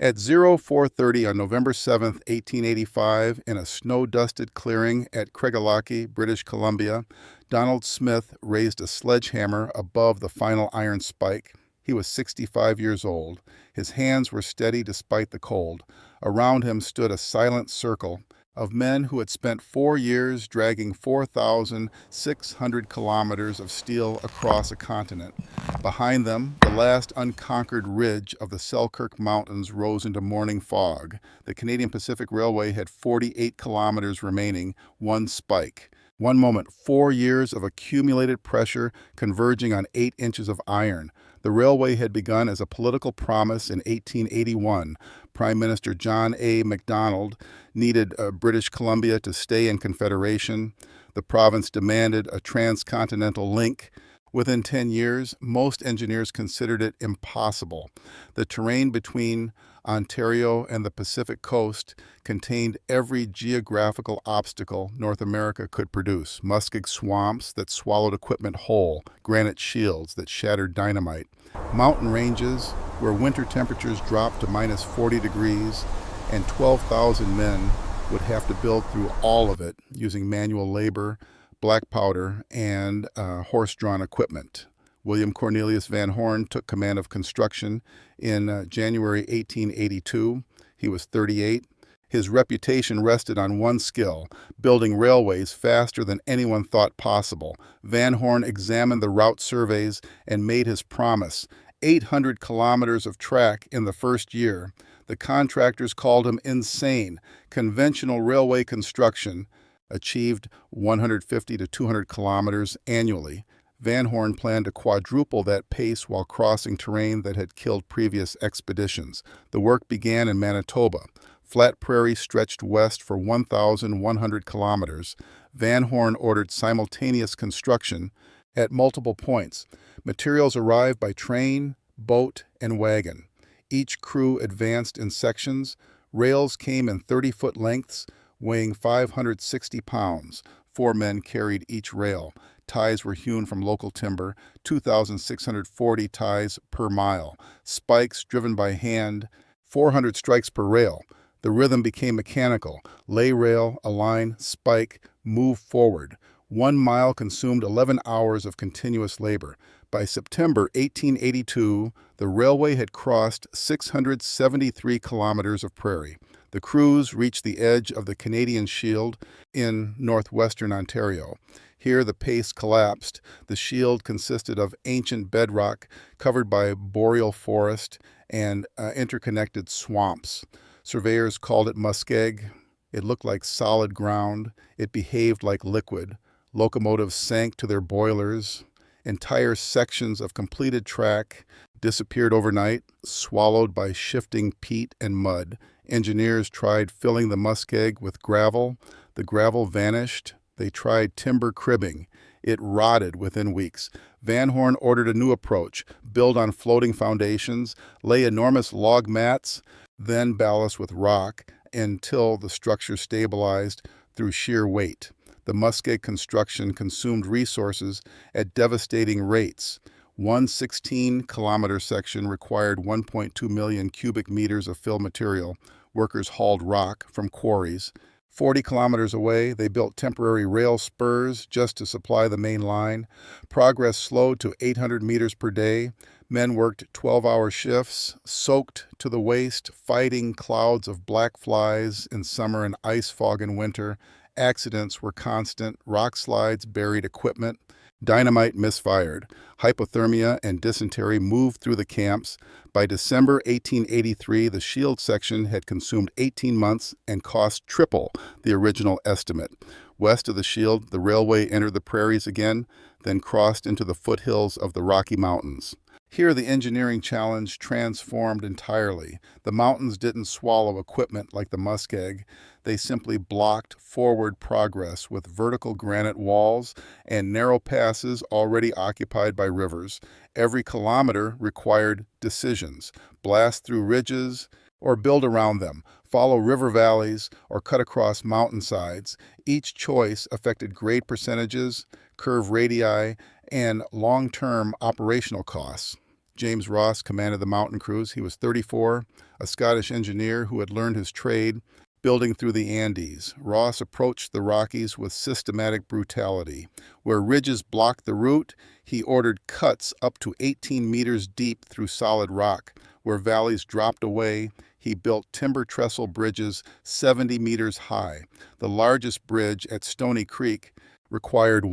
At 0430 on November 7, 1885, in a snow-dusted clearing at Craigellachie, British Columbia, Donald Smith raised a sledgehammer above the final iron spike. He was 65 years old. His hands were steady despite the cold. Around him stood a silent circle of men who had spent 4 years dragging 4,600 kilometers of steel across a continent. Behind them, the last unconquered ridge of the Selkirk Mountains rose into morning fog. The Canadian Pacific Railway had 48 kilometers remaining, one spike. One moment, 4 years of accumulated pressure converging on 8 inches of iron. The railway had begun as a political promise in 1881. Prime Minister John A. Macdonald needed British Columbia to stay in Confederation. The province demanded a transcontinental link. Within 10 years, most engineers considered it impossible. The terrain between Ontario and the Pacific coast contained every geographical obstacle North America could produce: Muskeg swamps that swallowed equipment whole, granite shields that shattered dynamite, mountain ranges where winter temperatures dropped to minus 40 degrees, and 12,000 men would have to build through all of it using manual labor, black powder, and horse-drawn equipment. William Cornelius Van Horn took command of construction in January 1882. He was 38. His reputation rested on one skill: building railways faster than anyone thought possible. Van Horn examined the route surveys and made his promise: 800 kilometers of track in the first year. The contractors called him insane. Conventional railway construction achieved 150 to 200 kilometers annually. Van Horn planned to quadruple that pace while crossing terrain that had killed previous expeditions. The work began in Manitoba. Flat prairie stretched west for 1,100 kilometers. Van Horn ordered simultaneous construction at multiple points. Materials arrived by train, boat, and wagon. Each crew advanced in sections. Rails came in 30-foot lengths, weighing 560 pounds. 4 men carried each rail. Ties were hewn from local timber, 2,640 ties per mile. Spikes driven by hand, 400 strikes per rail. The rhythm became mechanical. Lay rail, align, spike, move forward. 1 mile consumed 11 hours of continuous labor. By September 1882, the railway had crossed 673 kilometers of prairie. The crews reached the edge of the Canadian Shield in northwestern Ontario. Here the pace collapsed. The shield consisted of ancient bedrock covered by boreal forest and interconnected swamps. Surveyors called it Muskeg. It looked like solid ground. It behaved like liquid. Locomotives sank to their boilers. Entire sections of completed track disappeared overnight, swallowed by shifting peat and mud. Engineers tried filling the Muskeg with gravel. The gravel vanished. They tried timber cribbing. It rotted within weeks. Van Horn ordered a new approach: build on floating foundations, lay enormous log mats, then ballast with rock until the structure stabilized through sheer weight. The Muskeg construction consumed resources at devastating rates. One 16-kilometer section required 1.2 million cubic meters of fill material. Workers hauled rock from quarries. 40 kilometers away, they built temporary rail spurs just to supply the main line. Progress slowed to 800 meters per day. Men worked 12-hour shifts, soaked to the waist, fighting clouds of black flies in summer and ice fog in winter. Accidents were constant. Rock slides buried equipment. Dynamite misfired. Hypothermia and dysentery moved through the camps. By December 1883, the shield section had consumed 18 months and cost triple the original estimate. West of the shield, the railway entered the prairies again, then crossed into the foothills of the Rocky Mountains. Here, the engineering challenge transformed entirely. The mountains didn't swallow equipment like the Muskeg. They simply blocked forward progress with vertical granite walls and narrow passes already occupied by rivers. Every kilometer required decisions: blast through ridges or build around them, follow river valleys or cut across mountainsides. Each choice affected grade percentages, curve radii, and long-term operational costs. James Ross commanded the mountain crews. He was 34, a Scottish engineer who had learned his trade building through the Andes. Ross approached the Rockies with systematic brutality. Where ridges blocked the route, he ordered cuts up to 18 meters deep through solid rock. Where valleys dropped away, he built timber trestle bridges 70 meters high. The largest bridge at Stony Creek required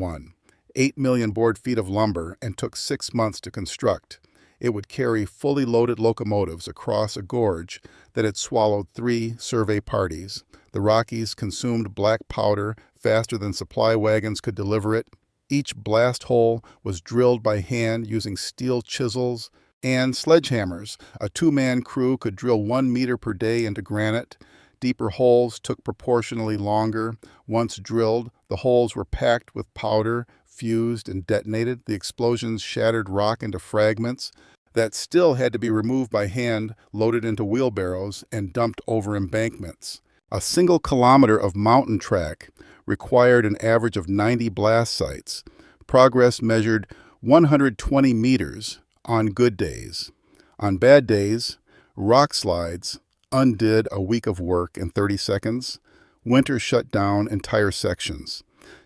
8 million board feet of lumber and took 6 months to construct. It would carry fully loaded locomotives across a gorge that had swallowed 3 survey parties. The Rockies consumed black powder faster than supply wagons could deliver it. Each blast hole was drilled by hand using steel chisels and sledgehammers. A 2-man crew could drill 1 meter per day into granite. Deeper holes took proportionally longer. Once drilled, the holes were packed with powder, fused and detonated. The explosions shattered rock into fragments that still had to be removed by hand, loaded into wheelbarrows, and dumped over embankments. A single kilometer of mountain track required an average of 90 blast sites. Progress measured 120 meters on good days. On bad days, rock slides undid a week of work in 30 seconds. Winter shut down entire sections.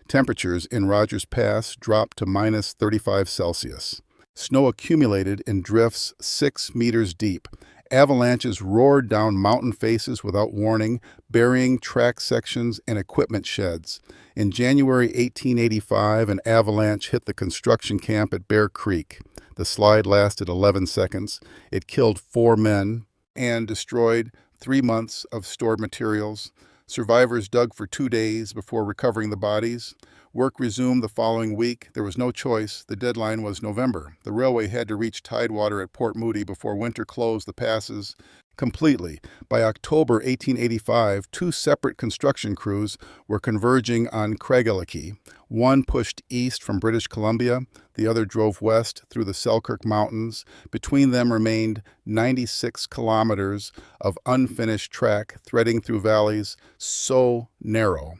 Temperatures in Rogers Pass dropped to minus 35 Celsius. Snow accumulated in drifts 6 meters deep. Avalanches roared down mountain faces without warning, burying track sections and equipment sheds. In January 1885, an avalanche hit the construction camp at Bear Creek. The slide lasted 11 seconds. It killed 4 men and destroyed 3 months of stored materials. Survivors dug for 2 days before recovering the bodies. Work resumed the following week. There was no choice. The deadline was November. The railway had to reach tidewater at Port Moody before winter closed the passes completely. By October 1885, 2 separate construction crews were converging on Craigellachie. One pushed east from British Columbia. The other drove west through the Selkirk Mountains. Between them remained 96 kilometers of unfinished track threading through valleys so narrow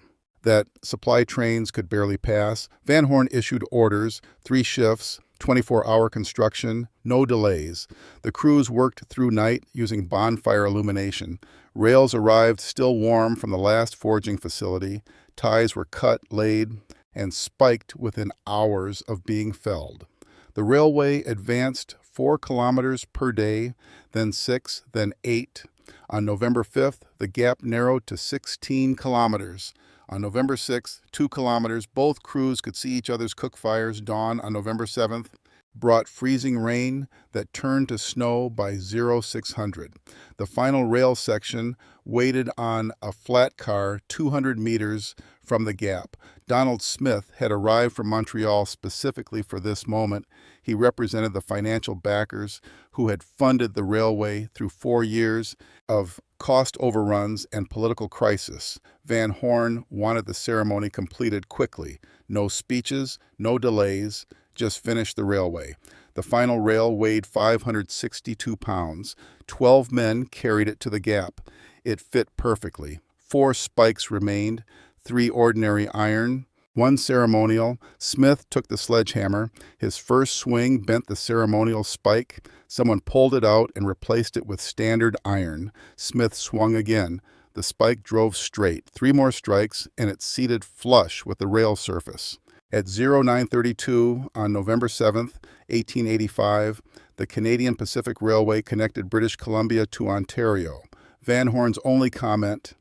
that supply trains could barely pass. Van Horn issued orders, 3 shifts, 24-hour construction, no delays. The crews worked through night using bonfire illumination. Rails arrived still warm from the last forging facility. Ties were cut, laid, and spiked within hours of being felled. The railway advanced 4 kilometers per day, then 6, then 8. On November 5th, the gap narrowed to 16 kilometers. On November 6th, 2 kilometers, both crews could see each other's cook fires. Dawn on November 7th brought freezing rain that turned to snow by 0600. The final rail section waited on a flat car 200 meters from the gap. Donald Smith had arrived from Montreal specifically for this moment. He represented the financial backers who had funded the railway through 4 years of cost overruns and political crisis. Van Horn wanted the ceremony completed quickly. No speeches, no delays, just finish the railway. The final rail weighed 562 pounds. 12 men carried it to the gap. It fit perfectly. 4 spikes remained, 3 ordinary iron, 1 ceremonial. Smith took the sledgehammer. His first swing bent the ceremonial spike. Someone pulled it out and replaced it with standard iron. Smith swung again. The spike drove straight. 3 more strikes, and it seated flush with the rail surface. At 0932 on November 7th, 1885, the Canadian Pacific Railway connected British Columbia to Ontario. Van Horn's only comment,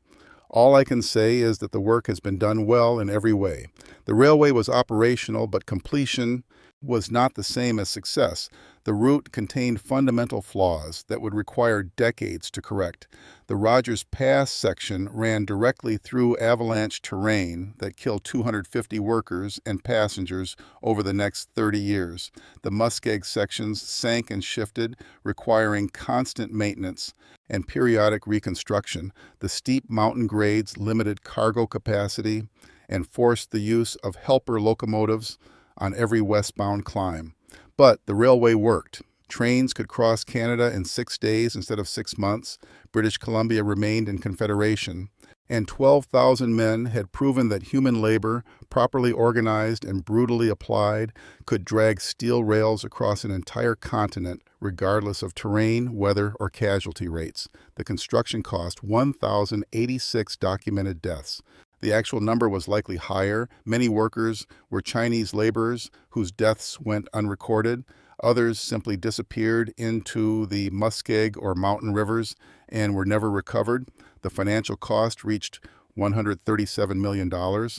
"All I can say is that the work has been done well in every way." The railway was operational, but completion was not the same as success. The route contained fundamental flaws that would require decades to correct. The Rogers Pass section ran directly through avalanche terrain that killed 250 workers and passengers over the next 30 years. The Muskeg sections sank and shifted, requiring constant maintenance and periodic reconstruction. The steep mountain grades limited cargo capacity and forced the use of helper locomotives on every westbound climb. But the railway worked. Trains could cross Canada in 6 days instead of 6 months. British Columbia remained in Confederation. And 12,000 men had proven that human labor, properly organized and brutally applied, could drag steel rails across an entire continent, regardless of terrain, weather, or casualty rates. The construction cost 1,086 documented deaths. The actual number was likely higher. Many workers were Chinese laborers whose deaths went unrecorded. Others simply disappeared into the Muskeg or mountain rivers and were never recovered. The financial cost reached $137 million,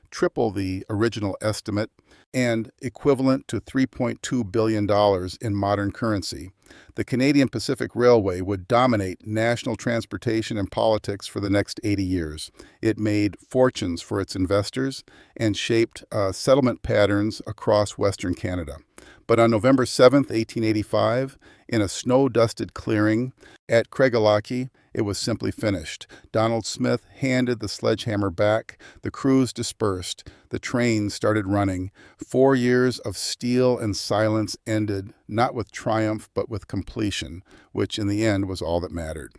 triple the original estimate, and equivalent to $3.2 billion in modern currency. The Canadian Pacific Railway would dominate national transportation and politics for the next 80 years. It made fortunes for its investors and shaped settlement patterns across Western Canada. But on November 7, 1885, in a snow-dusted clearing at Craigellachie, it was simply finished. Donald Smith handed the sledgehammer back. The crews dispersed. The train started running. 4 years of steel and silence ended, not with triumph, but with completion, which in the end was all that mattered.